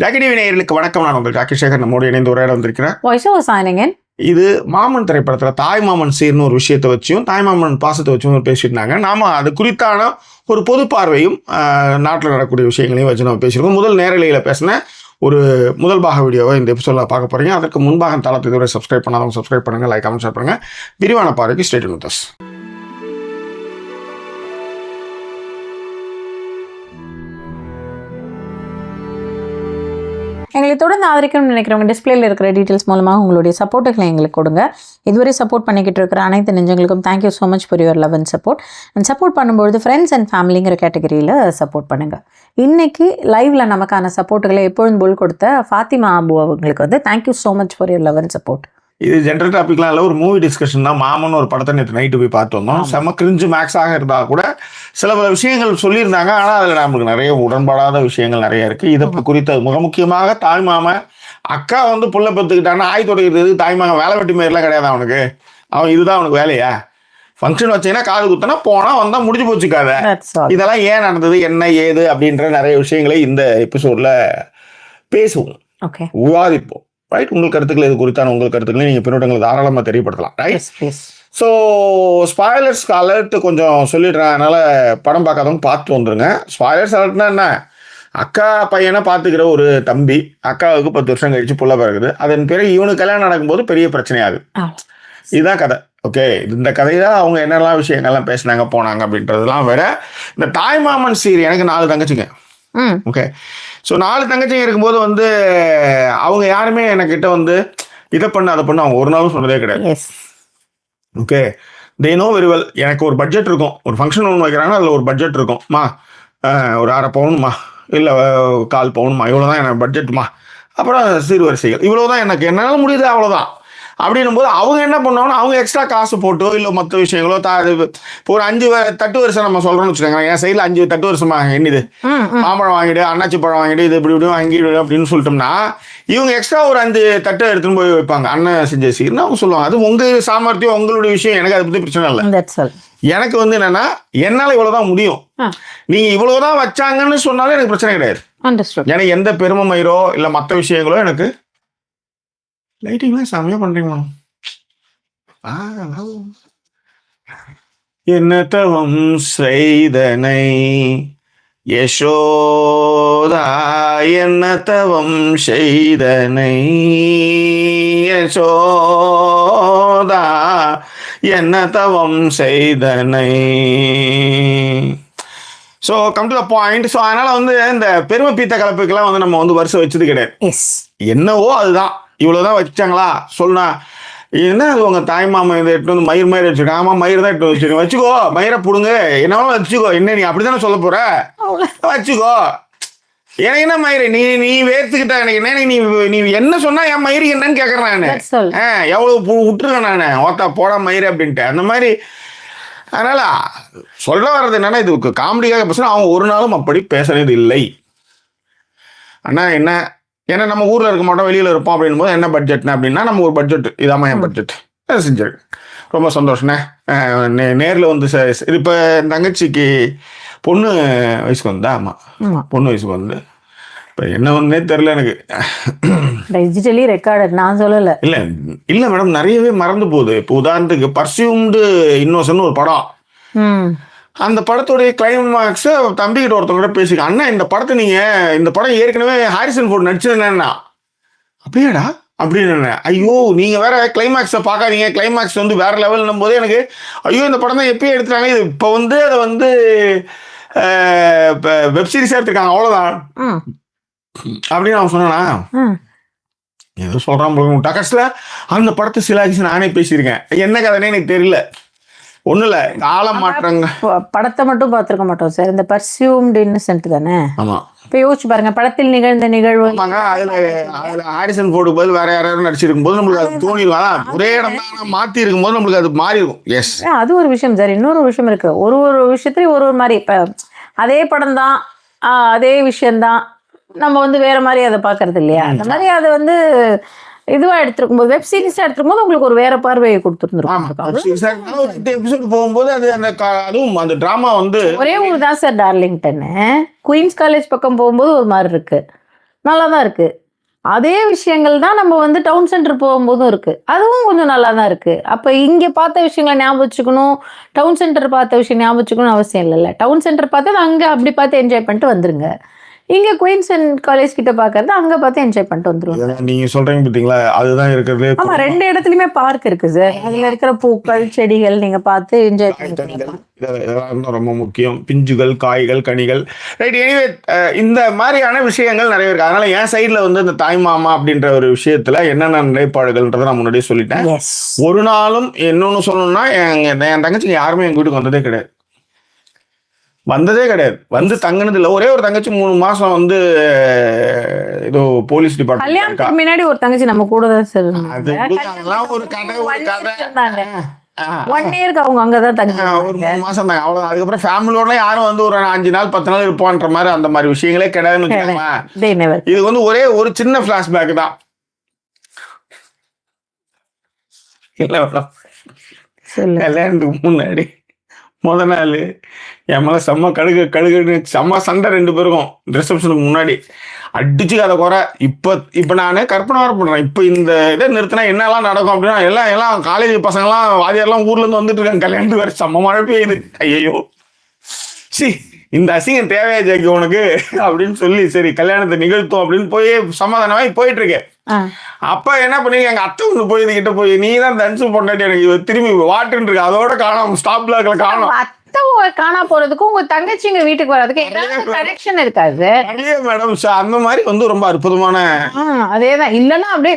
Jackie TV நேயர்களுக்கு வணக்கம். நான் உங்கள் ஜாக்கி சேகர் நம்மோடு இணைந்து உரையாட வந்திருக்கிறேன். இது மாமன் திரைப்படத்தில் தாய் மாமன் சீர்னு ஒரு விஷயத்தை வச்சும் தாய் மாமன் பாசத்தை வச்சும் பேசியிருந்தாங்க. நாம அது குறித்தான ஒரு பொது பார்வையும் நாட்டில் நடக்கக்கூடிய விஷயங்களையும் வச்சு நம்ம பேசியிருக்கோம். முதல் நேரலையில் பேசின ஒரு முதல் பாக வீடியோவை இந்த எபிசோடில் பார்க்க போகிறீங்க. அதற்கு முன்பாக தளத்தை இதுவரை சப்ஸ்கிரைப் பண்ணாதவங்க சப்ஸ்கிரைப் பண்ணுங்கள், லைக் கமெண்ட் ஷேர் பண்ணுங்கள். விரிவான பார்வைக்கு ஸ்டே டியூன் வித் அஸ். எங்களை தொடர்ந்து ஆதரிக்கணும்னு நினைக்கிறவங்க டிஸ்பிளேல இருக்கிற டீட்டெயில்ஸ் மூலமாக உங்களுடைய சப்போர்ட்டுகளை எங்களுக்கு கொடுங்க. இதுவரை சப்போர்ட் பண்ணிக்கிட்டு இருக்கிற அனைத்து நெஞ்சங்களுக்கும் thank you so much for your love and support. And support பண்ணும்பொழுது ஃப்ரெண்ட்ஸ் அண்ட் ஃபேமிலிங்கிற கேட்டகரியில் சப்போர்ட் பண்ணுங்கள். இன்றைக்கி லைவில் நமக்கான சப்போர்ட்டுகளை எப்பொழுதும் போல் கொடுத்த ஃபாத்திமா அபு அவங்களுக்கு thank you so much for your love and support. இது ஜென்ரல் டாபிக்லாம் இல்லை, ஒரு மூவி டிஸ்கஷன் தான். மாமன் ஒரு படத்தை நேற்று நைட்டு போய் பார்த்து வந்தோம். செம கிரிஞ்சு மேக்ஸாக இருந்தால் கூட சில பல விஷயங்கள் சொல்லியிருந்தாங்க. ஆனால் அதில் நம்மளுக்கு நிறைய உடன்பாடாத விஷயங்கள் நிறைய இருக்குது. இதை குறித்த மிக முக்கியமாக தாய் மாமன் அக்கா புள்ள பெற்றுக்கிட்டான்னா ஆய் தொடங்கிறது தாய் மாமன் வேலை வெட்டி மாரிலாம் கிடையாது அவனுக்கு. அவன் இதுதான் அவனுக்கு வேலையா? ஃபங்க்ஷன் வச்சீங்கன்னா காது குத்தனா போனால் வந்தால் முடிஞ்சு போச்சுக்காத. இதெல்லாம் ஏன் நடந்தது, என்ன ஏது அப்படின்ற நிறைய விஷயங்களை இந்த எபிசோடில் பேசுவோம், விவாதிப்போம். ரைட், உங்கள் கருத்துக்கள் இது குறித்தான உங்கள் கருத்துக்களை நீங்கள் பின்னோட்டங்களை தாராளமாக தெரியப்படுத்தலாம். ரைட். ஸோ ஸ்பாய்லர்ஸ் அலர்ட் கொஞ்சம் சொல்லிடுறேன், அதனால் படம் பார்க்காதவங்க பார்த்து வந்துடுங்க. ஸ்பாய்லர்ஸ் அலர்ட்னா என்ன? அக்கா பையனை பார்த்துக்கிற ஒரு தம்பி, அக்காவுக்கு 10 வருஷம் கழிச்சு புள்ள பிறகுது. அதன் பிறகு இவனுக்கு கல்யாணம் நடக்கும்போது பெரிய பிரச்சனையாகுது. இதுதான் கதை. ஓகே, இந்த கதையை தான் அவங்க என்னெல்லாம் விஷயங்கள்லாம் பேசினாங்க போனாங்க அப்படின்றதுலாம் வேற. இந்த தாய் மாமன் சீர், எனக்கு 4 தங்கச்சிங்க. ஓகே, ஸோ 4 தங்கச்சிங்க இருக்கும்போது அவங்க யாருமே என்கிட்ட இதை பண்ணு அதை பண்ணு அவங்க ஒரு நாளும் சொன்னதே கிடையாது. Okay, they know very well. எனக்கு ஒரு பட்ஜெட் இருக்கும், ஒரு ஃபங்க்ஷன் ஒன்று வைக்கிறாங்கன்னா அதில் ஒரு பட்ஜெட் இருக்கும்மா. ஒரு 1/2 பவுனுமா, இல்லை 1/4 பவுனுமா, இவ்வளோதான் எனக்கு பட்ஜெட்டுமா. அப்புறம் சீர்வரிசைகள் இவ்வளோதான், எனக்கு என்னால் முடியுது அவ்வளோதான். அப்படின்னும் போது அவங்க என்ன பண்ணுவாங்கன்னா அவங்க எக்ஸ்ட்ரா காசு போட்டோ இல்லை மற்ற விஷயங்களோ இப்போ ஒரு 5 தட்டு வருஷம் நம்ம சொல்கிறோம்னு வச்சுக்கோங்க. என் சைடில் 5 தட்டு வருஷமா என்னது மாம்பழம் வாங்கிடு, அண்ணாச்சி பழம் வாங்கிடு, இது இப்படி இப்படி வாங்கிடு அப்படின்னு சொல்லிட்டோம்னா இவங்க எக்ஸ்ட்ரா ஒரு 5 தட்டை எடுத்துன்னு போய் வைப்பாங்க. அண்ணன் செஞ்ச சீர்னு அவங்க சொல்லுவாங்க. அது உங்கள் சாமர்த்தியம், உங்களுடைய விஷயம், எனக்கு அதை பற்றி பிரச்சனை இல்லை. எனக்கு என்னன்னா என்னால் இவ்வளோதான் முடியும், நீங்கள் இவ்வளோதான் வச்சாங்கன்னு சொன்னாலும் எனக்கு பிரச்சனை கிடையாது. எனக்கு எந்த பெருமை மயிரோ இல்லை மற்ற விஷயங்களோ எனக்கு. லைட்டிங்லாம் செம்மையா பண்றீங்க மேடம். என்ன தவம் செய்தனை யசோதா, என்ன தவம் செய்தனை யசோதா, என்ன தவம் செய்தனை. So come to the point. So அதனால இந்த பெருமை பீத்த கலப்புக்கெல்லாம் நம்ம வருஷம் வச்சது கிடையாது. என்னவோ அதுதான், இவ்வளோதான் வச்சாங்களா சொன்னா என்ன அது உங்கள் தாய் மாமன் இதை எடுத்து மயிர் மயிர் வச்சுருக்கேன். ஆமாம், மயிர் தான் எடுத்து வச்சுருக்கேன், வச்சுக்கோ, மயிரை பிடுங்க, என்னவாலும் வச்சுக்கோ. என்ன நீ அப்படி தானே சொல்ல போகிற, வச்சுக்கோ. எனக்கு என்ன மயிறு, நீ வேர்த்துக்கிட்ட எனக்கு என்ன, நீ நீ என்ன சொன்னா என் மயிறு என்னன்னு கேட்குறேன் நான். எவ்வளோ விட்டுருக்கேன் நான், ஓத்தா போட மயிறு அப்படின்ட்டு அந்த மாதிரி. அதனால் சொல்ல வர்றது என்னன்னா, இது காமெடிக்காக பேசுனா அவங்க ஒரு நாளும் அப்படி பேசுறது இல்லை. அண்ணா என்ன, ஏன்னா நம்ம ஊரில் இருக்க மாட்டோம், வெளியில் இருப்போம். அப்படின் போது என்ன பட்ஜெட்னா அப்படின்னா நம்ம ஒரு பட்ஜெட், இதாம்மா என் பட்ஜெட், அதை செஞ்சிருக்கு. ரொம்ப சந்தோஷண்ணே. நேரில் இது இப்போ தங்கச்சிக்கு பொண்ணு வயசுக்கு வந்தா. ஆமாம், பொண்ணு வயசுக்கு இப்போ என்ன தெரில எனக்கு. டிஜிட்டலி ரெக்கார்டட், நான் சொல்லலை. இல்லை மேடம், நிறையவே மறந்து போகுது. இப்போ உதாரணத்துக்கு பர்சியூம்டு இன்னோசன் ஒரு படம், அந்த படத்துடைய கிளைமாக்ஸை தம்பிக்கிட்ட ஒருத்தவங்க கூட பேசிக்க, அண்ணா இந்த படத்தை நீங்கள், இந்த படம் ஏற்கனவே ஹாரிசன் ஃபோர்ட் நடிச்சிருந்தேன்னா. அப்படியாடா அப்படின்னு. ஐயோ நீங்கள் வேற கிளைமாக்ஸை பார்க்காதீங்க, கிளைமாக்ஸ் வேற லெவல்னும் போது எனக்கு ஐயோ இந்த படம் தான் எப்பயும் எடுத்துட்டாங்க, இது இப்போ அதை வெப்சீரிஸாக எடுத்துருக்காங்க, அவ்வளோதான் அப்படின்னு அவன் சொன்னானா. ஏதோ சொல்கிறான் டக்கஸில் அந்த படத்தை சிலாகிச்சு நானே பேசியிருக்கேன். என்ன கதைனே எனக்கு தெரியல. ஒன்றும் இல்லை, காலம் மாற்றங்க. படத்தை மட்டும் பார்த்துருக்க மாட்டோம் சார், இந்த பர்சியூம்டு இன்னசென்ட் தானே. ஆமாம், இப்போ யோசிச்சு பாருங்க, படத்தில் நிகழ்ந்த நிகழ்வு. அதில் ஹாரிசன் ஃபோர்டுக்கு பதில் வேற யாராவது நடிச்சிருக்கும் போது நம்மளுக்கு அது தோணிடும். ஒரே இடம் தான் மாற்றி இருக்கும்போது நம்மளுக்கு அது மாறி இருக்கும். எஸ், அது ஒரு விஷயம் சார். இன்னொரு விஷயம் இருக்கு, ஒரு விஷயத்துலையும் ஒரு மாதிரி. இப்போ அதே படம் தான், அதே விஷயம்தான், நம்ம வேற மாதிரி அதை பார்க்கறது இல்லையா. அந்த மாதிரி அதை இதுவா எடுத்துருக்கும் போது, வெப் சீரிஸா எடுத்துருக்கும் போது உங்களுக்கு ஒரு வேற பார்வையை கொடுத்துருந்துருக்கும். போகும்போது அது அதுவும் அந்த டிராமா ஒரே ஊர் தான் சார், டார்லிங்டன். குயின்ஸ் காலேஜ் பக்கம் போகும்போது ஒரு மாதிரி இருக்கு, நல்லா தான் இருக்கு. அதே விஷயங்கள் தான் நம்ம வந்து டவுன் சென்டர் போகும்போதும் இருக்கு. அதுவும் கொஞ்சம் நல்லா தான் இருக்கு. அப்ப இங்க பார்த்த விஷயங்கள ஞாபகம் வச்சுக்கணும், டவுன் சென்டர் பார்த்த விஷயம் ஞாபகம் வச்சுக்கணும்னு அவசியம் இல்லைல்ல. டவுன் சென்டர் பார்த்தா அங்க அப்படி பார்த்து என்ஜாய் பண்ணிட்டு வந்துருங்க. இங்க குயின்ஸ் அண்ட் காலேஜ் கிட்ட பார்க்கறது அங்க பார்த்து என்ஜாய் பண்ணிட்டு வந்துருவாங்க. நீங்க சொல்றீங்க பாத்தீங்களா, அதுதான் இருக்கிறது. ஆமா, 2 இடத்துலயுமே பார்க் இருக்கு சார். அதுல இருக்கிற பூக்கள், செடிகள் நீங்க பார்த்து என்ஜாய் பண்ணிக்கலாம். இதெல்லாம் ரொம்ப முக்கியம். பிஞ்சுகள், காய்கள், கனிகள். ரைட். எனிவே இந்த மாதிரியான விஷயங்கள் நிறைய இருக்கு. அதனால என் சைட்ல வந்து இந்த தாய் மாமா அப்படின்ற ஒரு விஷயத்துல என்னென்ன நிலைப்பாடுகள்ன்றதை நான் முன்னாடியே சொல்லிட்டேன். ஒரு நாளும் இன்னொன்னு சொல்லணும்னா, என் தங்கச்சிங்க யாருமே எங்க வீட்டுக்கு வந்ததே கிடையாது. வந்து தங்கினது இல்லை. ஒரே ஒரு தங்கச்சி 3 மாசம் வந்து ஏதோ போலீஸ் டிபார்ட்மெண்ட் கல்யாணத்துக்கு முன்னாடி ஒரு தங்கச்சி நம்ம கூட தான் சார். அதெல்லாம் ஒரு கதை. 1 இயருக்கு அவங்க அங்கதான் தங்கி ஒரு 3 மாசம் தாங்க, அவ்வளவுதான். அதுக்கப்புறம் ஃபேமிலியோட யாரும் வந்து ஒரு 5 நாள் 10 நாள் இருப்போன்ற மாதிரி அந்த மாதிரி விஷயங்களே கிடையாதுன்னு வச்சுக்கோங்களேன். இது வந்து ஒரே ஒரு சின்ன பிளாஷ்பேக் தான். இல்ல மேடம், கல்யாணத்துக்கு முன்னாடி முத நாள் என் மேல செம்ம கடுகுன்னு செம்ம சண்டை 2 பேருக்கும். ரிசப்ஷனுக்கு முன்னாடி அடிச்சு கதை குறை. இப்ப நான் கற்பனை வர பண்றேன். இப்ப இந்த இதை நிறுத்தினா என்னெல்லாம் நடக்கும் அப்படின்னா, எல்லாம் காலேஜ் பசங்கெல்லாம் வாதியாரெல்லாம் ஊர்ல இருந்து வந்துட்டு இருக்காங்க. கல்யாணத்துக்கு வேற செம்ம மழை பெய்யுது. ஐயோ சி, இந்த அசிங்கம் தேவையா ஜாக்கி உனக்கு அப்படின்னு சொல்லி சரி கல்யாணத்தை நிகழ்த்தும் அப்படின்னு போய் சமாதானமாகி போயிட்டு இருக்கேன். அப்ப என்ன பண்ணீங்க, எங்க அத்தை ஒண்ணு போய் இதுகிட்ட போய் நீ தான் தனுசு பொண்டாட்டி எனக்கு திரும்பி வாட்டுன்னு இருக்கு, அதோட காணும், ஸ்டாப் பிளாக்ல காணும். காணா போறதுக்கும் உங்க தங்கச்சிங்க வீட்டுக்கு வர்றதுக்கு கனெக்ஷன் இருக்காது மேடம். அந்த மாதிரி வந்து ரொம்ப அற்புதமான அதேதான். இல்லன்னா அப்படியே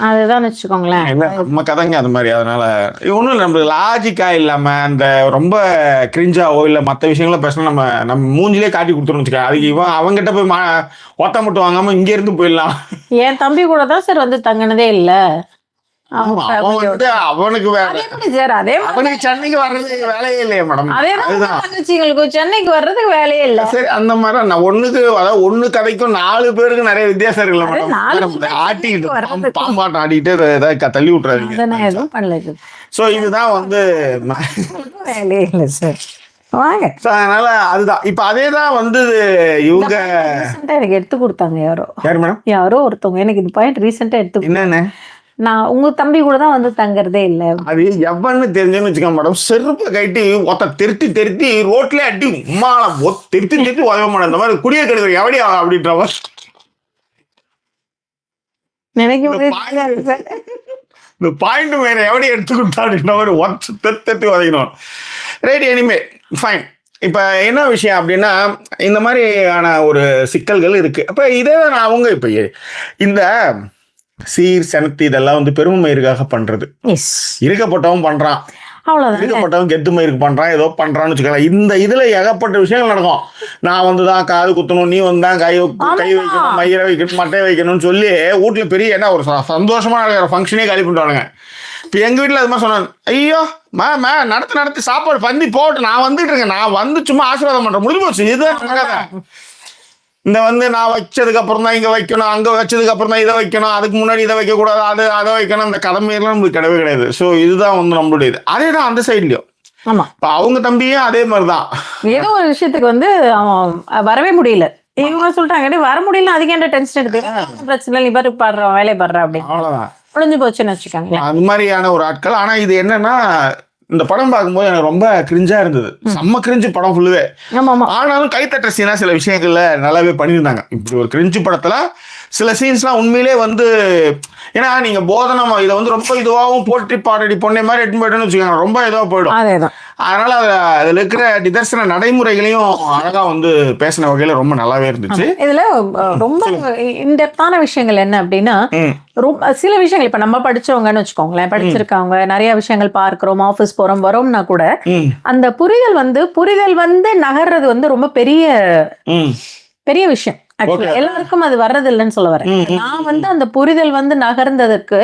அதுதான் வச்சுக்கோங்களேன் நம்ம கதைங்க அது மாதிரி. அதனால ஒன்றும் நம்மளுக்கு லாஜிக்கா இல்லாம அந்த ரொம்ப கிரிஞ்சாவோ இல்லை மற்ற விஷயங்கள பேசினா நம்ம மூஞ்சிலே காட்டி கொடுத்துருன்னு வச்சுக்கோங்க. அதுக்கு அவங்ககிட்ட போய் ஒத்த மட்டும் வாங்காம இங்க இருந்து போயிடலாம். என் தம்பி கூட தான் சார் வந்து தங்கினதே இல்ல. அவனுக்கு சென்னைக்கு வர்றதுக்கு வேலையே இல்லையா மேடம்? அதுதான் சென்னைக்கு வர்றதுக்கு வேலையே இல்ல. சரி, அந்த மாதிரி நான் ஒண்ணு கதைக்கும் 4 பேருக்கு நிறைய வித்தியாசம் இருக்குல்ல மேடம். ஆட்டிக்கிட்டு பாம்பாட்டம் ஆடிக்கிட்டு ஏதாவது தள்ளி விட்டுறாங்க. எதுவும் பண்ணல. சோ இதுதான் வந்து வேலையே இல்லை சார். வாங்க. அதனால அதுதான் இப்ப அதேதான் வந்து இவங்க எனக்கு எடுத்து கொடுத்தாங்க. யாரு மேடம்? யாரோ ஒருத்தவங்க எனக்கு இந்த பாயிண்ட் ரீசெண்டா எடுத்து. என்னன்னு? நான் உங்க தம்பி கூட தான் வந்து தங்கறதே இல்ல. அது எவன்னு தெரிஞ்சேன்னு வச்சுக்கோங்க மேடம். செருப்பை கட்டி ஒத்த திருத்தி ரோட்ல அடி உமால திருத்தி உதவ மாட்டேன். இந்த மாதிரி குடிய கெடுக்கிற எவடியா அப்படின்ற இந்த பாயிண்ட் வேற எவடி எடுத்து கொடுத்தா அப்படின்ற மாதிரி ஒத்து உதைக்கணும். ரைட். எனிமே ஃபைன். இப்ப என்ன விஷயம் அப்படின்னா, இந்த மாதிரியான ஒரு சிக்கல்கள் இருக்கு. அப்ப இதே அவங்க இப்ப இந்த சீர் செனத்து இதெல்லாம் வந்து பெருமை மயிருக்காக பண்றது. இருக்கப்பட்டவன் பண்றான், இருக்கப்பட்டவன் கெத்து மயிருக்கு பண்றான், ஏதோ பண்றான்னு வச்சுக்கலாம். இந்த இதுல ஏகப்பட்ட விஷயங்கள் நடக்கும். நான் வந்துதான் காது குத்தணும், நீ வந்துதான் கை வைக்கணும், மயிரை வைக்கணும், மட்டையை வைக்கணும்னு சொல்லி வீட்டுல பெரிய என்ன ஒரு சந்தோஷமா நடக்கிற ஃபங்க்ஷனே காலி பண்ணிட்டானுங்க. இப்ப எங்க வீட்டுல அது மாதிரி சொன்னாங்க, ஐயோ மே நடத்தி சாப்பாடு பந்தி போட்டு நான் வந்துட்டு இருக்கேன், நான் வந்து சும்மா ஆசீர்வாதம் பண்றேன், முடிஞ்சு போச்சு. இதுதான் இந்த வந்து நான் வச்சதுக்கு அப்புறம் தான் இங்க வைக்கணும், அங்க வச்சதுக்கு அப்புறம் தான் இதை வைக்கணும், அதுக்கு முன்னாடி இதை வைக்க கூடாது, அதை வைக்கணும், இந்த கடமையெல்லாம் நம்மளுக்கு கிடையவே கிடையாது. ஸோ இதுதான் வந்து நம்மளுடைய இது. அதே தான் அந்த சைட்லயும். ஆமா, இப்போ அவங்க தம்பியும் அதே மாதிரிதான். ஏதோ ஒரு விஷயத்துக்கு வந்து வரவே முடியல. இவங்க சொல்லிட்டாங்க வர முடியல, அதுக்கு என்ன டென்ஷன் எடுத்து பிரச்சனை, நீ பாரு பாடுற வேலையை பாடுற அப்படின்னு அவ்வளவுதான் முடிஞ்சு போச்சுன்னு வச்சுக்காங்க. அது மாதிரியான ஒரு ஆட்கள். ஆனா இது என்னன்னா, இந்த படம் பார்க்கும்போது எனக்கு ரொம்ப கிரிஞ்சா இருந்தது. செம்ம கிரிஞ்சு படம் ஃபுல்லுவே. ஆனாலும் கைத்தட்ட சீனா சில விஷயங்கள்ல நல்லாவே பண்ணியிருந்தாங்க. இப்படி ஒரு கிரிஞ்சு படத்துல சில சீன்ஸ்லாம் உண்மையிலே வந்து, ஏன்னா நீங்க போதனம் இதை வந்து ரொம்ப இதுவாகவும் போட்டி பாடடி பொண்ணை மாதிரி எட்டு போய்ட்டுன்னு வச்சுக்கோங்க, ரொம்ப இதுவா போயிடும். அதனால அதுல இருக்கிற நிதர்சன நடைமுறைகளையும் அழகா வந்து பேசின வகையில ரொம்ப நல்லாவே இருந்துச்சு. இதுல ரொம்ப இன்டெப்தான விஷயங்கள் என்ன அப்படின்னா, சில விஷயங்கள் இப்ப நம்ம படிச்சவங்கன்னு வச்சுக்கோங்களேன், படிச்சிருக்காங்க, நிறைய விஷயங்கள் பார்க்கிறோம், ஆபீஸ் போறோம் வரோம்னா கூட அந்த புரிதல் வந்து நகர்றது வந்து ரொம்ப பெரிய விஷயம். எல்லாருக்கும் அது வர்றது இல்லைன்னு சொல்ல வரேன். நான் வந்து அந்த புரிதல் வந்து நகர்ந்ததற்கு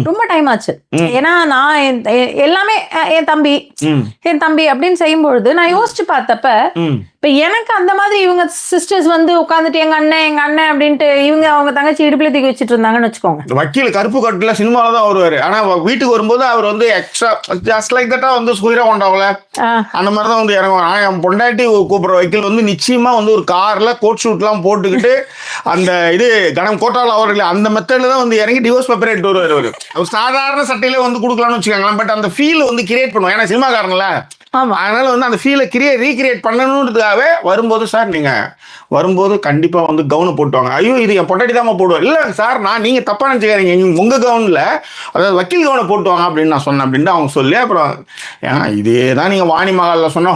ரொம்ப டைம் ஆச்சு. ஏன்னா நான் எல்லாமே என் தம்பி அப்படின்னு செய்யும்பொழுது நான் யோசிச்சு பார்த்தப்ப, இப்ப எனக்கு அந்த மாதிரி இவங்க சிஸ்டர்ஸ் வந்து உட்காந்துட்டு எங்க அண்ணன் அப்படின்ட்டு இவங்க அவங்க தங்கச்சி இடுப்புல தூக்கி வச்சுட்டு இருந்தாங்கன்னு வச்சுக்கோங்க. வக்கீல் கருப்பு கட்டுல சினிமால தான் வருவாரு. ஆனா வீட்டுக்கு வரும்போது அவர் வந்து எக்ஸ்ட்ரா ஜஸ்ட் லைக் தட்டா வந்து சுயிரா கொண்டாவல அந்த மாதிரிதான் வந்து இறங்குவாங்க. ஆனா என் பொண்டாட்டி கூப்பிடுற வக்கீல் வந்து நிச்சயமா வந்து ஒரு கார்ல கோட் ஷூட் எல்லாம் போட்டுக்கிட்டு போட்டுக்கிட்டு அந்த இது கணம் கோட்டால் அவர்கள் அந்த மெத்தட்ல தான் வந்து இறங்கி டிவோர்ஸ் பேப்பர் எடுத்து வருவார் அவரு. அவர் சாதாரண சட்டையில வந்து கொடுக்கலாம்னு வச்சுக்கோங்களேன். பட் அந்த ஃபீல் வந்து கிரியேட் பண்ணுவோம், ஏன்னா சினிமாக்காரங்கள. அதனால வந்து அந்த ஃபீலை ரீக்ரியேட் பண்ணணுன்றதுக்காகவே வரும்போது, சார் நீங்க வரும்போது கண்டிப்பா வந்து கவுனை போட்டுவாங்க. ஐயோ இது என் பொண்டாட்டி தான் போடுவேன். இல்ல சார் நீங்க தப்பா நினைச்சுக்காதீங்க, உங்க கவுன்ல அதாவது வக்கீல் கவுனை போட்டுவாங்க அப்படின்னு நான் சொன்னேன் அப்படின்னு அவங்க சொல்லி, அப்புறம் இதே தான் நீங்க வாணி மகால்ல சொன்னா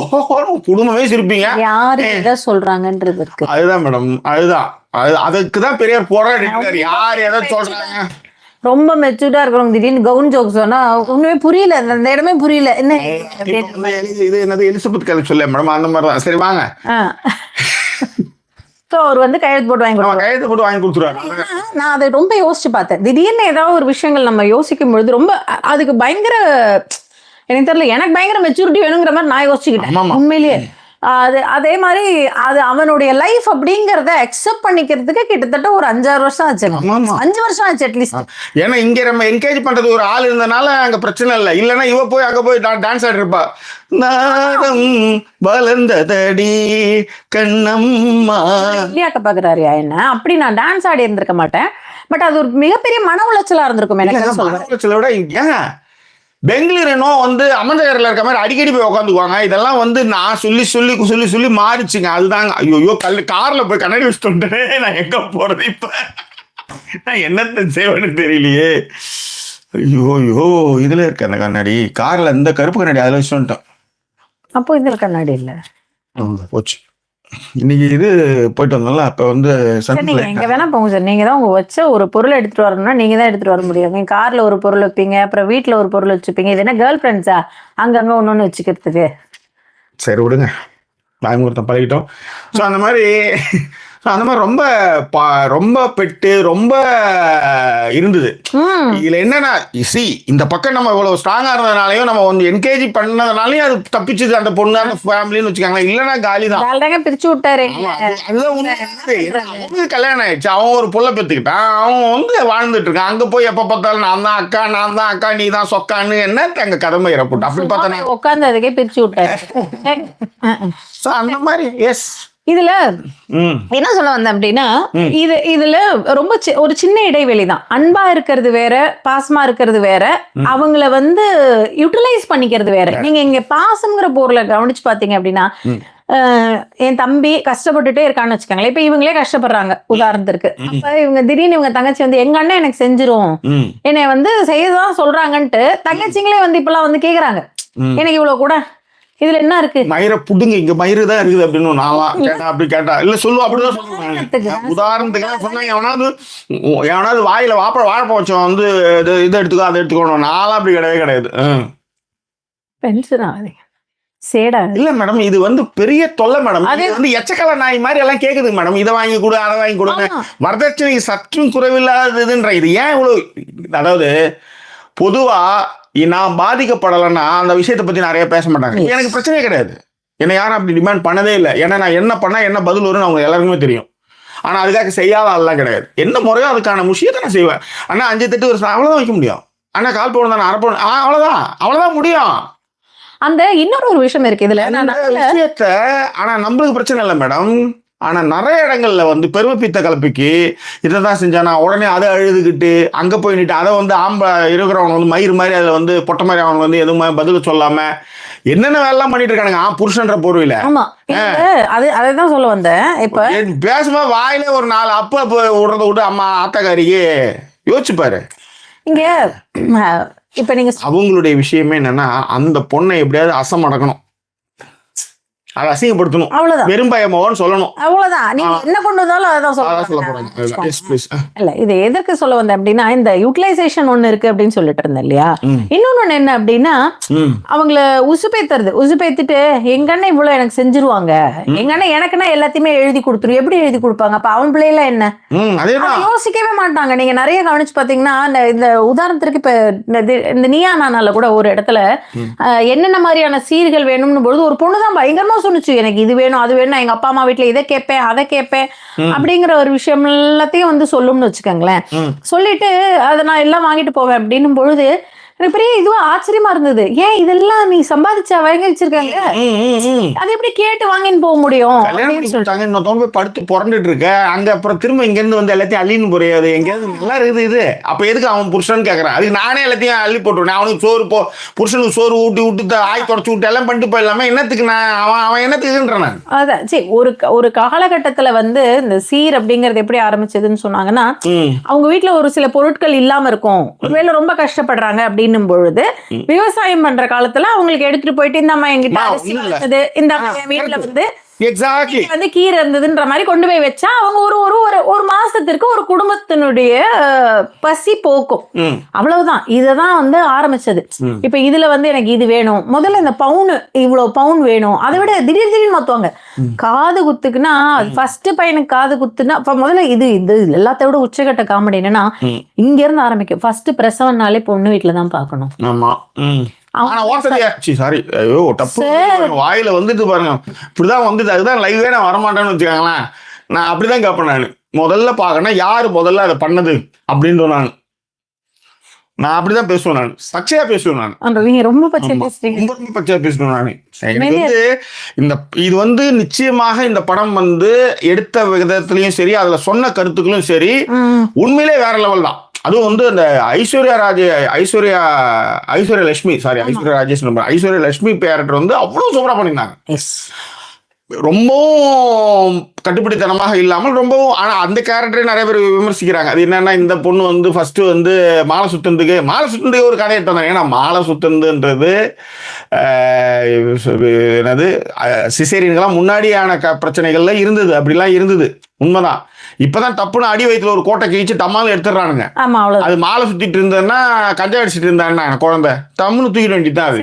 ஓஹோ குடும்பமே சிரிப்பீங்க. யாரு எதை சொல்றாங்கன்றது இருக்கு. அதுதான் மேடம், அதுக்கு தான் பெரியார் போராடி யார் எதை சொல்றாங்க. ரொம்ப மெச்சூர்டா இருக்கிறவங்க திடீர்னு கவுன் ஜோக் சொன்னா ஒண்ணுமே புரியல, அந்த இடமே புரியல. என்ன இது என்னது எலிசபெத் கதை சொல்ல மேடம், அந்த மாதிரி தான். சரி வாங்க. அவர் வந்து கையெழுத்து போட்டு வாங்கி கொடுத்துருவாரு. நான் அதை ரொம்ப யோசிச்சு பார்த்தேன். திடீர்னு ஏதாவது ஒரு விஷயங்கள் நம்ம யோசிக்கும் பொழுது ரொம்ப அதுக்கு பயங்கர எனக்கு தெரியல, எனக்கு பயங்கர மெச்சூரிட்டி வேணுங்கிற மாதிரி நான் யோசிச்சுக்கிட்டேன் உண்மையிலேயே. அதே மாதிரி அது அவனுடைய லைஃப் அப்படிங்கறத அக்செப்ட் பண்ணிக்கிறதுக்கு கிட்டத்தட்ட ஒரு 5-6 வருஷம் ஆச்சு. 5 வருஷம் ஆச்சு அட்லீஸ்ட். ஏன்னா இங்க நம்ம என்கரேஜ் பண்றது ஒரு ஆள் இருந்தனால அங்க பிரச்சனை இல்லை. இல்லைன்னா இவ போய் அங்க போய் டான்ஸ் ஆடி இருப்பா. நாதம் வளர்ந்ததடி கண்ணம்மா விளையாட்ட பாக்குறாரு என்ன. அப்படி நான் டான்ஸ் ஆடி இருந்திருக்க மாட்டேன். பட் அது ஒரு மிகப்பெரிய மன உளைச்சலா இருந்திருக்கும் எனக்கு. மன உளைச்சலை விட ஏங்க பெங்களூருனோ வந்து அமர்ந்தகரில் இருக்க மாதிரி அடிக்கடி போய் உட்காந்துக்குவாங்க. இதெல்லாம் வந்து நான் சொல்லி மாறிச்சுங்க. அதுதாங்க. ஐயோ கார்ல போய் கண்ணாடி வச்சுட்டு வந்துட்டேன். நான் எங்க போறது இப்ப, நான் என்னத்த செய்வேன்னு தெரியலையே. ஐயோ இதுல இருக்க அந்த கண்ணாடி கார்ல, இந்த கருப்பு கண்ணாடி அதில் வச்சுட்டு வந்துட்டேன். அப்போ இதுல கண்ணாடி இல்ல போச்சு. இன்னைக்கு இது போயிட்டு வந்தோம்ல, அப்ப வந்து நீங்க எங்க வேணா போங்க சார். நீங்க தான் உங்க வச்ச ஒரு பொருள் எடுத்துட்டு வரணும்னா நீங்க தான் எடுத்துட்டு வர முடியும். நீங்க கார்ல ஒரு பொருள் வைப்பீங்க, அப்புறம் வீட்டுல ஒரு பொருள் வச்சுப்பீங்க. இது என்ன கேர்ள் ஃப்ரெண்ட்ஸா அங்கங்க ஒன்னொன்னு வச்சுக்கிறதுக்கு? சரி விடுங்க, வாய்முகூர்த்தம் பழகிட்டோம். ஸோ அந்த மாதிரி ரொம்ப பெட்டு ரொம்ப இருந்தது. இதுல என்னன்னா இந்த பக்கம் நம்ம இவ்வளவு ஸ்ட்ராங்கா இருந்ததுனாலயும் நம்ம வந்து என்கேஜ் பண்ணதுனாலயும் அது தப்பிச்சுது அந்த பொண்ணு அந்த ஃபேமிலின்னு வச்சுக்காங்களா. இல்லைன்னா காலி தான், பிரிச்சு விட்டாரு. அதுதான் உண்மை. கல்யாணம் ஆயிடுச்சு, அவன் ஒரு புள்ள பெற்றுக்கிட்டான், அவன் வந்து வாழ்ந்துட்டு இருக்கான். அங்க போய் எப்ப பார்த்தாலும் நான் தான் அக்கா நீ தான் சொக்கான்னு என்ன அங்க கடமை இறப்பட்டு அப்படி பார்த்தா உட்காந்து அதுக்கே பிரிச்சு விட்டாரு. அந்த மாதிரி எஸ். இதுல என்ன சொல்ல வந்தேன் அப்படின்னா, இதுல ரொம்ப ஒரு சின்ன இடைவெளி தான். அன்பா இருக்கிறது வேற, பாசமா இருக்கிறது வேற, அவங்கள வந்து யூட்டிலைஸ் பண்ணிக்கிறது வேற. நீங்க இங்க பாசம்ங்கிற பொருளை கவனிச்சு பாத்தீங்க அப்படின்னா, என் தம்பி கஷ்டப்பட்டுட்டே இருக்கான்னு வச்சுக்காங்களேன். இப்ப இவங்களே கஷ்டப்படுறாங்க உதாரணத்திற்கு. அப்ப இவங்க திடீர்னு இவங்க தங்கச்சி வந்து எங்க அண்ணன் எனக்கு செஞ்சிரும், என்னை வந்து செய்யதான் சொல்றாங்கன்ட்டு தங்கச்சிங்களே வந்து இப்பெல்லாம் வந்து கேக்குறாங்க, எனக்கு இவ்வளவு கூட இதுல என்ன இருக்கு, மயிரை புடுங்க, இங்க மயிறு தான் இருக்குது அப்படின்னு நான்லாம் கேட்டா அப்படி கேட்டா இல்ல சொல்லுவோம். அப்படிதான் சொல்லுவாங்க. உதாரணத்துக்கு சொன்னாங்க, எவனாவது வாயில வாழைப்பழம் வச்சோம் வந்து இதை எடுத்துக்கோ அதை எடுத்துக்கணும். நான்லாம் அப்படி கிடையாது. சேடா இல்ல மேடம், இது வந்து பெரிய தொல்லை மேடம். அது வந்து எச்சக்கலை நாய் மாதிரி எல்லாம் கேக்குது மேடம். இதை வாங்கி கொடு அதை வாங்கி கொடுங்க, வரதட்சணை சற்றும் குறைவில்லாததுன்ற. இது ஏன் இவ்வளவு, அதாவது பொதுவா நான் பாதிக்கப்படலைன்னா அந்த விஷயத்தை பத்தி நிறைய பேச மாட்டாங்க. எனக்கு பிரச்சனையே கிடையாது, என்னை யாரும் அப்படி டிமாண்ட் பண்ணதே இல்லை. ஏன்னா நான் என்ன பண்ணா என்ன பதில் வரும்னு அவங்க எல்லாருக்குமே தெரியும். ஆனா அதுக்காக செய்யாத ஆள்லாம் கிடையாது. என்ன முறையோ அதுக்கான விஷயத்தை நான் செய்வேன். ஆனா 5 தட்டு வருஷம் அவ்வளவுதான் வைக்க முடியும். ஆனா கால் போன தானே அரைப்போம், அவ்வளவுதான் முடியும். அந்த இன்னொரு ஒரு விஷயம் இருக்கு இதுல விஷயத்த. ஆனா நம்மளுக்கு பிரச்சனை இல்லை மேடம். ஆனா நிறைய இடங்கள்ல வந்து பெருமை பித்த கலப்பிக்கு இதைதான் செஞ்சானா உடனே அதை அழுதுகிட்டு அங்க போய் நிட்டு அதை வந்து இருக்கிறவங்க வந்து மயிறு மாதிரி அதுல வந்து பொட்டை மாதிரி அவங்க வந்து எதுவும் பதில் சொல்லாம என்னென்ன வேலை பண்ணிட்டு இருக்கானுங்க புருஷன்ற பொருவில. அதான் சொல்ல வந்தேன். இப்ப பேசும்போது வாயில ஒரு 4 அப்ப விடுறத விட்டு அம்மா ஆத்தக்காரிக்கு யோசிச்சு பாரு. இங்க இப்ப நீங்க அவங்களுடைய விஷயமே என்னன்னா அந்த பொண்ணை எப்படியாவது அசமடக்கணும், அதை அசிங்கப்படுத்தணும், அவ்வளவுதான். வெறும்பயமாவோன்னு சொல்லணும், அவ்வளவுதான். நீங்க என்ன கொண்டு வந்தாலும் அதான் சொல்ல. இல்ல இது எதற்கு சொல்ல வந்தேன் அப்படின்னா, இந்த யூட்டிலைசேஷன் ஒண்ணு இருக்கு அப்படின்னு சொல்லிட்டு இருந்தேன் இல்லையா. இன்னொன்னு என்ன அப்படின்னா, அவங்கள உசுப்பேத்திட்டு எங்க அண்ணன் இவ்வளவு எனக்கு செஞ்சிருவாங்க, எங்க அண்ணன் எனக்குன்னா எல்லாத்தையுமே எழுதி கொடுத்துரும். எப்படி எழுதி கொடுப்பாங்க? அப்ப அவன் பிள்ளைல என்ன யோசிக்கவே மாட்டாங்க. நீங்க நிறைய கவனிச்சு பாத்தீங்கன்னா, இந்த உதாரணத்திற்கு இப்ப இந்த நீயா நானால கூட ஒரு இடத்துல என்னென்ன மாதிரியான சீர்கள் வேணும்னு பொழுது ஒரு பொண்ணுதான் பயங்கரமா சொன்னுச்சு, எனக்கு இது வேணும் அது வேணும், எங்க அப்பா அம்மா வீட்டுல இதை கேட்பேன் அதை கேட்பேன் அப்படிங்கிற ஒரு விஷயம் எல்லாத்தையும் வந்து சொல்லும்னு வச்சுக்கோங்களேன். சொல்லிட்டு அதை நான் எல்லாம் வாங்கிட்டு போவேன் அப்படின்னும் பொழுது எனக்கு பெரிய இதுவா ஆச்சரியமா இருந்தது. ஏன் இதெல்லாம் நீ சம்பாதிச்சா வாங்கி வச்சிருக்காங்க, அது எப்படி கேட்டு வாங்கின்னு போக முடியும்? கல்யாணம் பண்ணி கொடுத்தாங்க, இன்னொருத்தவங்க போய் படுத்து புரண்டுட்டு இருக்க அங்க, அப்புறம் திரும்ப இங்க இருந்து வந்து எல்லாத்தையும் அள்ளின்னு போறியாது, எங்கேயாவது நல்லா இருக்குது இது, அப்ப எதுக்கு அவன் புருஷன் கேக்குறான்? அதுக்கு நானே எல்லாத்தையும் அள்ளி போட்டுருவேன். அவனுக்கு சோறு புருஷனுக்கு சோறு ஊட்டி விட்டு ஆய் தொடச்சு விட்டு எல்லாம் பண்ணிட்டு போயிடலாமே, என்னத்துக்கு நான் அவன் என்னத்துக்குன்றான் நான். அதான் சரி, ஒரு காலகட்டத்துல வந்து இந்த சீர் அப்படிங்கறது எப்படி ஆரம்பிச்சதுன்னு சொன்னாங்கன்னா, அவங்க வீட்டுல ஒரு சில பொருட்கள் இல்லாம இருக்கும், ஒருவேளை ரொம்ப கஷ்டப்படுறாங்க அப்படின்னும் பொழுது விவசாயம் பண்ற காலத்துல அவங்களுக்கு எடுத்துட்டு போயிட்டு இந்த அம்மா எங்கிட்ட அரிசி வளர்த்தது, இந்த அம்மா என் வீட்டுல வந்து வந்து கீரை இருந்ததுன்ற மாதிரி கொண்டு போய் வச்சா அவங்க ஒரு மாசத்திற்கு ஒரு குடும்பத்தினுடைய பசி போக்கும். அவ்வளவுதான். இததான் வந்து ஆரம்பிச்சது. இப்ப இதுல வந்து எனக்கு இது வேணும், முதல்ல இந்த பவுன் இவ்வளவு பவுன் வேணும், அதை விட திடீர்னு மாத்துவாங்க. காது குத்துக்குன்னா ஃபர்ஸ்ட் பையனுக்கு காது குத்துனா முதல்ல இது எல்லாத்த விட உச்சகட்ட காமெடி என்னன்னா, இங்க இருந்து ஆரம்பிக்கும். ஃபர்ஸ்ட் பிரசவம்னாலே பொண்ணு வீட்டுலதான் பாக்கணும். வாயில வந்துட்டு பாருங்க, இப்படிதான் வந்துட்டு, அதுதான் லைவே நான் வரமாட்டேன்னு வச்சுக்காங்களேன். நான் அப்படிதான் கேட்பேன். நான் முதல்ல பாக்கணும் யாரு முதல்ல அதை பண்ணது அப்படின்னு நான் அப்படிதான் பேசுவேன். நான் பச்சையா பேசுவேன். நான் ரொம்ப பச்சையா பேசுவேன். நான் எனக்கு வந்து இது வந்து நிச்சயமாக இந்த படம் வந்து எடுத்த விதத்திலையும் சரி, அதுல சொன்ன கருத்துக்களும் சரி, உண்மையிலே வேற லெவல் தான். அதுவும் வந்து அந்த ஐஸ்வர்யா லட்சுமி கேரக்டர் வந்து அவ்வளவு சூப்பரா பண்ணியிருந்தாங்க. ரொம்பவும் கட்டுப்படித்தனமாக இல்லாமல் ரொம்பவும். ஆனா அந்த கேரக்டரே நிறைய பேர் விமர்சிக்கிறாங்க. அது என்னன்னா, இந்த பொண்ணு வந்து ஃபர்ஸ்ட் வந்து மாலை சுத்தந்துக்கு ஒரு கதையை எடுத்து வந்தாங்க. ஏன்னா மாலை சுத்தந்துன்றது என்னது சிசேரியன்கெல்லாம் முன்னாடியான பிரச்சனைகள்ல இருந்தது, அப்படிலாம் இருந்தது, உண்மைதான். இப்பதான் தப்புன்னு அடி வயிற்றுல ஒரு கோட்டை கிழிச்சு டம்மாலும் எடுத்துடுறானுங்க. அது மாலை சுத்திட்டு இருந்தேன்னா, கஞ்சா அடிச்சுட்டு இருந்தான்னா குழந்தை தம்முன்னு தூக்கிட வேண்டியதான். அது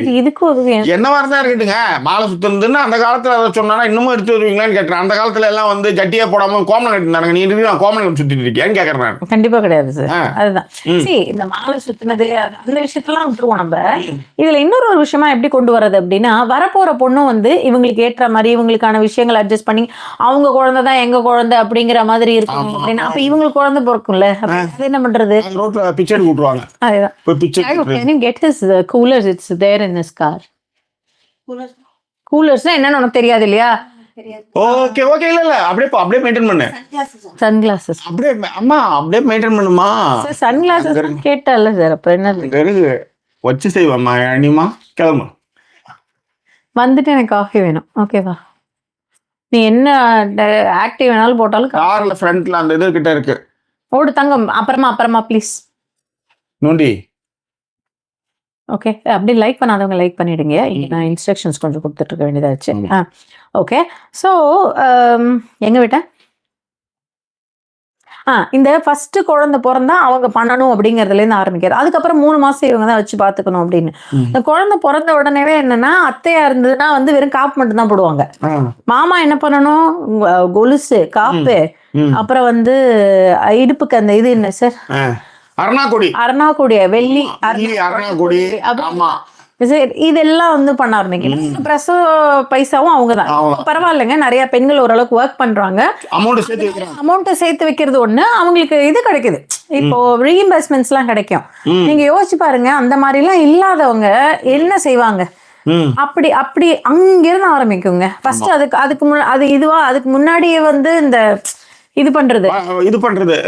என்னவா இருந்தா இருக்கட்டுங்க, மாலை சுத்துறதுன்னா அந்த காலத்துல அதை சொன்னா இன்னமும் எடுத்து வருவீங்களான்னு கேட்கறேன். அந்த காலத்துல எல்லாம் வந்து ஜட்டியே போடாம கோமணம் கட்டிருந்தாங்க. நீ நான் கோமணம் சுத்திட்டு இருக்கேன்னு கேட்கறேன். கண்டிப்பா கிடையாது சார். அதுதான் இந்த மாலை சுத்தினது அந்த விஷயத்தெல்லாம் விட்டுருவோம் நம்ம. இதுல இன்னொரு விஷயமா எப்படி கொண்டு வர்றது அப்படின்னா, வரப்போற பொண்ணும் வந்து இவங்களுக்கு ஏற்ற மாதிரி இவங்களுக்கான விஷயங்கள் அட்ஜஸ்ட் பண்ணி, அவங்க குழந்தைதான் எங்க குழந்தை அப்படிங்கிற மாதிரி இருக்கும். அப்ப இவங்களுக்கு குழந்தை பிறக்கும்ல, அது என்ன பண்றது? ரோட்ல பிச்சை கூட்டுவாங்க. அதுதான். Can you get his coolers? It's there in his car. கூலர்ஸ்னா என்னன்னு உனக்கு தெரியாது இல்லையா? ஓகே இல்ல அப்படியே மெயின்டைன் பண்ணு. சன்கிளாசஸ் அப்படியே அம்மா அப்படியே மெயின்டைன் பண்ணுமா? சன்கிளாசஸ் கேட்டல்ல சார். அப்ப என்ன இருக்கு வச்சு செய்வாம்மா. அனிமா கிளம்பு, வந்துட்டு எனக்கு காஃபி வேணும். ஓகேவா? நீ என்ன ஆக்டிவ் வேணாலும் போட்டாலும் கார்ல ஃப்ரண்ட்ல அந்த இது கிட்ட இருக்கு. ஓடு தங்கம். அப்புறமா ப்ளீஸ் நோண்டி. ஓகே, அப்படி லைக் பண்ணாதவங்க லைக் பண்ணிடுங்க. நான் இன்ஸ்ட்ரக்ஷன்ஸ் கொஞ்சம் கொடுத்துட்டு இருக்க வேண்டியதாச்சு. ஓகே, ஸோ எங்க விட்டேன்? இந்த ஃபர்ஸ்ட் குழந்தை பிறந்தா அவங்க பண்ணணும் அப்படிங்கறதுலேருந்து ஆரம்பிக்கிறது. அதுக்கப்புறம் 3 மாசம் இவங்க தான் வச்சு பாத்துக்கணும் அப்படின்னு. இந்த குழந்தை பிறந்த உடனேவே என்னன்னா, அத்தையா இருந்ததுன்னா வந்து வெறும் காப்பு மட்டும் தான் போடுவாங்க. மாமா என்ன பண்ணணும்? கொலுசு, காப்பு, அப்புறம் வந்து இடுப்புக்கு அந்த இது என்ன சார், அரணாக்குடி, வெள்ளி அரணாக்குடி, இதெல்லாம் வந்து பண்ண ஆரம்பிக்கணும். பிரசவ பைசாவும் அவங்கதான். பரவாயில்லைங்க, நிறைய பெண்கள் ஓரளவுக்கு ஒர்க் பண்றாங்க. அமௌண்ட் சேர்த்து வைக்கிறது ஒண்ணு, அவங்களுக்கு இது கிடைக்குது. இப்போ ரீஇம்பர்ஸ்மெண்ட்ஸ் எல்லாம் கிடைக்கும். நீங்க யோசிச்சு பாருங்க, அந்த மாதிரி எல்லாம் இல்லாதவங்க என்ன செய்வாங்க? அப்படி அங்கிருந்து ஆரம்பிக்குங்க. ஃபர்ஸ்ட் அதுக்கு முன்னாடியே வந்து இந்த இது பண்றது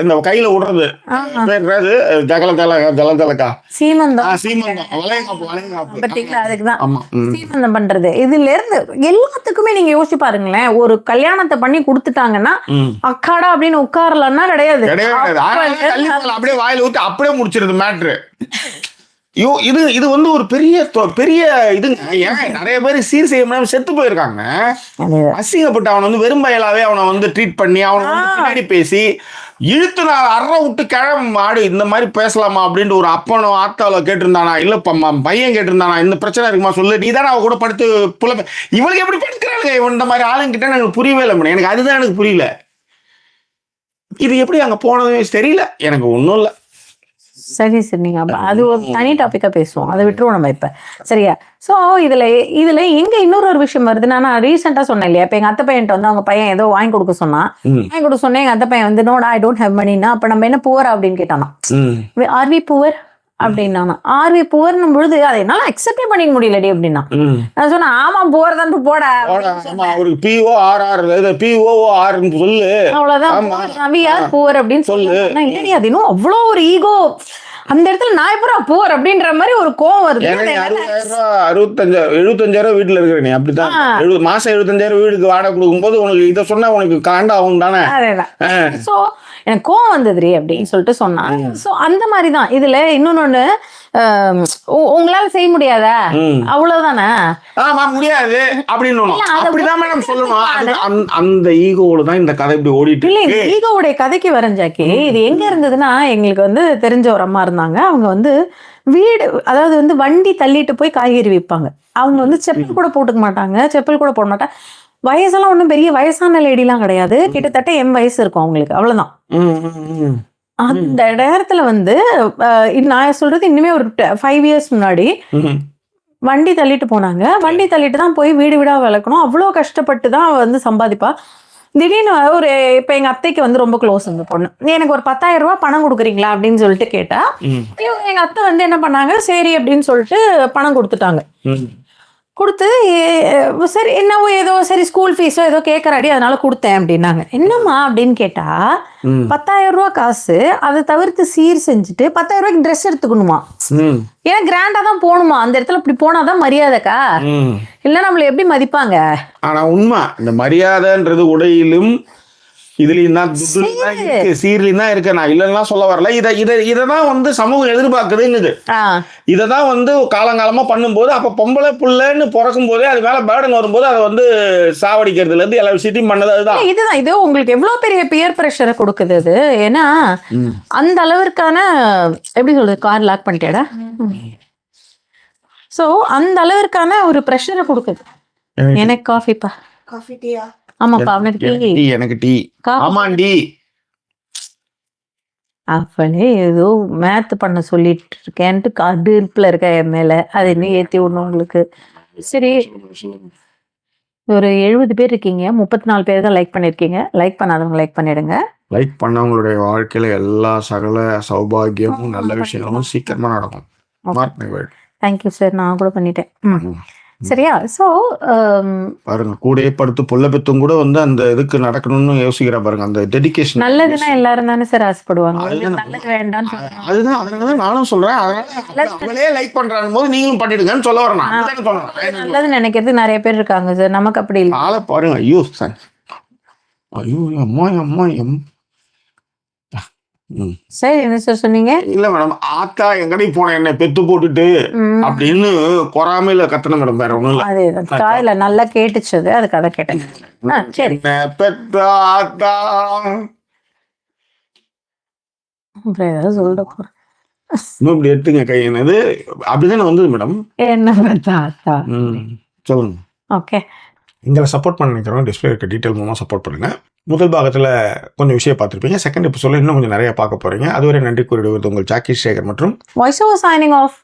இந்த கையில விடுறது சீமந்தம் பண்றது. இதுல இருந்து எல்லாத்துக்குமே நீங்க யோசிச்சு பாருங்களேன். ஒரு கல்யாணத்தை பண்ணி கொடுத்துட்டாங்கன்னா அக்காடா அப்படின்னு உட்காரலன்னா கிடையாது. அப்படியே வாயில ஊத்தி அப்படியே முடிச்சிருது மேட்ரு. இது வந்து ஒரு பெரிய இதுங்க. ஏன் நிறைய பேர் சீர் செய்ய செத்து போயிருக்காங்க. அசிங்கப்பட்டு அவனை வந்து வெறும்பயலாவே அவனை வந்து ட்ரீட் பண்ணி அவனை பின்னாடி பேசி இழுத்து நான் அற விட்டு கிழமை மாடு இந்த மாதிரி பேசலாமா அப்படின்ட்டு ஒரு அப்பனோ ஆத்தாவோ கேட்டிருந்தானா, இல்ல பையன் கேட்டிருந்தானா, இந்த பிரச்சனை இருக்குமா சொல்லு, நீ தானே அவ கூட படுத்து புலப்ப. இவளுக்கு எப்படி படுக்கிறாங்க இந்த மாதிரி ஆளுங்கிட்ட? எனக்கு புரியவே இல்லை. எனக்கு அதுதான் எனக்கு புரியல. இது எப்படி அங்க போனதுமே தெரியல எனக்கு. ஒன்றும் இல்லை. சரி நீங்க அது ஒரு தனி டாபிக்கா பேசுவோம், அதை விட்டுருவோம் நம்ம இப்ப. சரியா? சோ இதுல எங்க இன்னொரு விஷயம் வருதுன்னா, நான் ரீசெண்டா சொன்னேன் இல்லையா, இப்ப எங்க அத்தை பையன்ட்ட வந்து அவங்க பையன் ஏதோ வாங்கி கொடுக்க சொன்னா, எங்க அத்தை பையன் வந்து நோட் ஐ டோன்ட் ஹேவ் மணின்னா, அப்ப நம்ம என்ன புவர் அப்படின்னு கேட்டானா, ஆர் வி புவர் அப்படின்னா ஆர்வி புவர்னும் பொழுது அதை என்னால அக்செப்டே பண்ணிக்க முடியலடி அப்படின்னா நான் சொன்னேன் ஆமா புவர் தான் போட அவருக்கு PORR POOR சொல்லு அவ்வளவுதான் வி ஆர் புவர் அப்படின்னு சொல்லு இல்லடி அது இன்னும் அவ்வளோ ஒரு ஈகோ அந்த இடத்துல நான் எப்பறம் புவர் அப்படின்ற மாதிரி ஒரு கோவம் வருது. 75,000 வீட்டுல இருக்கிற நீ அப்படித்தான் மாசம் 75,000 வீடுக்கு வாடகை கொடுக்கும் போது உனக்கு இதை சொன்னா உனக்கு காண்டா ஆகும் தானே. அதேதான். சோ எனக்கு கோவம் வந்ததுரி அப்படின்னு சொல்லிட்டு சொன்னாங்க. ஸோ அந்த மாதிரி தான் இதுல இன்னொன்னு உங்களால செய்ய முடியாதா அவ்வளவுதானே. ஆமா முடியாது அப்படின்னு அப்படிதான் மேடம் சொல்லணும். அந்த ஈகோவோட தான் இந்த கதை இப்படி ஓடிட்டு இல்ல. ஈகோவுடைய கதைக்கு வரஞ்சாக்கி இது எங்க இருந்ததுன்னா எங்களுக்கு வந்து தெரிஞ்ச ஒரு அம்மா இருந்தாங்க. அவங்க வந்து வீடு அதாவது வந்து வண்டி தள்ளிட்டு போய் காய்கறி விற்பாங்க. அவங்க வந்து செப்பல் கூட போட்டுக்க மாட்டாங்க, செப்பல் கூட போட மாட்டாங்க. வயசெல்லாம் ஒன்றும் பெரிய வயசான லேடிலாம் கிடையாது, கிட்டத்தட்ட 80 வயசு இருக்கும் அவங்களுக்கு, அவ்வளவுதான். அந்த நேரத்துல வந்து நான் சொல்றது இன்னுமே ஒரு 5 இயர்ஸ் முன்னாடி வண்டி தள்ளிட்டு போனாங்க. வண்டி தள்ளிட்டு தான் போய் வீடு வீடா வளர்க்கணும். அவ்வளோ கஷ்டப்பட்டு தான் வந்து சம்பாதிப்பா. திடீர்னு ஒரு இப்போ எங்க அத்தைக்கு வந்து ரொம்ப க்ளோஸ் அந்த பொண்ணு, எனக்கு ஒரு 10,000 ரூபாய் பணம் கொடுக்குறீங்களா அப்படின்னு சொல்லிட்டு கேட்டா, எங்க அத்தை வந்து என்ன பண்ணாங்க, சரி அப்படின்னு சொல்லிட்டு பணம் கொடுத்துட்டாங்க. கொடுத்து சரி என்னவோ ஏதோ சரி ஸ்கூல் ஃபீஸோ ஏதோ கேட்கறாடி அதனால கொடுத்தேன் அப்படின்னாங்க. என்னம்மா அப்படின்னு கேட்டா 10,000 ரூபாய் காசு, அதை தவிர்த்து சீர் செஞ்சுட்டு 10,000 ரூபாய்க்கு ட்ரெஸ் எடுத்துக்கணுமா. ஏன்னா கிராண்டா தான் போகணுமா, அந்த இடத்துல இப்படி போனாதான் மரியாதைக்கா, இல்ல நம்மள எப்படி மதிப்பாங்க. ஆனா உண்மை இந்த மரியாதைன்றது உடையிலும் இதுலயும் தான் சீர்லையும் தான் இருக்கு. நான் இல்லைன்னா சொல்ல வரல. இதைதான் வந்து சமூகம் எதிர்பார்க்குதுங்குது. இதைதான் வந்து காலங்காலமா பண்ணும்போது அப்ப பொம்பளை புள்ளைன்னு பிறக்கும் போதே அது மேல பேர்டன் வரும்போது அதை வந்து சாவடிக்கிறதுல இருந்து எல்லா விஷயத்தையும் பண்ணது அதுதான். இதுதான் இது உங்களுக்கு எவ்வளவு பெரிய பியர் பிரஷரை கொடுக்குது அது. ஏன்னா அந்த அளவிற்கான எப்படி சொல்றது, கார் லாக் பண்ணிட்டேடா. சோ அந்த அளவிற்கான ஒரு பிரஷரை கொடுக்குது. எனக்கு காஃபிப்பா. காஃபி டீயா? ஆமாப்பா அவனுக்கு டீ, எனக்கு டீ. ஆமாண்டி. அவளே ஏதோ மேத் பண்ண சொல்லிட்டு இருக்கேன்ட்டு கடுப்புல இருக்க என் மேல, அது இன்னும் ஏத்தி விடணும் உங்களுக்கு. சரி ஒரு 70 பேர் இருக்கீங்க, 34 பேர் தான் லைக் பண்ணிருக்கீங்க. லைக் பண்ணாதவங்க லைக் பண்ணிடுங்க. லைக் பண்ணவங்களுடைய வாழ்க்கையில எல்லா சகல சௌபாகியமும் நல்ல விஷயங்களும் சீக்கிரமா நடக்கும். தேங்க்யூ சார், நான் கூட பண்ணிட்டேன். சரியா? ஸோ பாருங்க, கூடயே படுத்து பொல்ல பெத்தும் கூட வந்து அந்த இதுக்கு நடக்கணும்னு யோசிக்கிற பாருங்க, அந்த டெடிகேஷன். நல்லதுன்னா எல்லாரும் தானே சார் ஆசைப்படுவாங்க, நல்லது வேண்டாம். அதுதான் அதனால நானும் சொல்றேன், அதனால லைக் பண்றாங்க போது நீங்களும் பண்ணிடுங்கன்னு சொல்ல வரணும். நல்லது நினைக்கிறது நிறைய பேர் இருக்காங்க சார், நமக்கு அப்படி இல்லை. ஆளை பாருங்க. ஐயோ சார், ஐயோ அம்மா அம்மா எம். சரி என்ன சார் சொன்னீங்க? இல்ல மேடம், ஆத்தா எங்கடி போன என்ன பெத்து போட்டுட்டு அப்படின்னு பொறாமையில கத்தன மேடம், வேற ஒண்ணும் இல்ல. அதேதான், காதுல நல்லா கேட்டுச்சது, அதுக்கு அதை கேட்டேன். சரி பெத்த ஆத்தா அப்புறம் ஏதாவது சொல்ல போறேன். இன்னும் இப்படி எடுத்துங்க கை, என்னது அப்படிதானே வந்தது மேடம். என்ன பெத்த ஆத்தா சொல்லுங்க. ஓகே, எங்களை சப்போர்ட் பண்ண நினைக்கிறோம், டிஸ்பிளே இருக்க டீட்டெயில் மூலமாக சப்போர்ட் பண்ணுங்க. முதல் பாகத்தில் கொஞ்சம் விஷயம் பார்த்துருப்பீங்க, செகண்ட் எபிசோடில் இன்னும் கொஞ்சம் நிறைய பார்க்க போறீங்க. அதுவரை நன்றி கூறிடுவது உங்கள் ஜாக்கி சேகர் மற்றும் வாய்ஸ் ஓவர் சைனிங் ஆஃப்.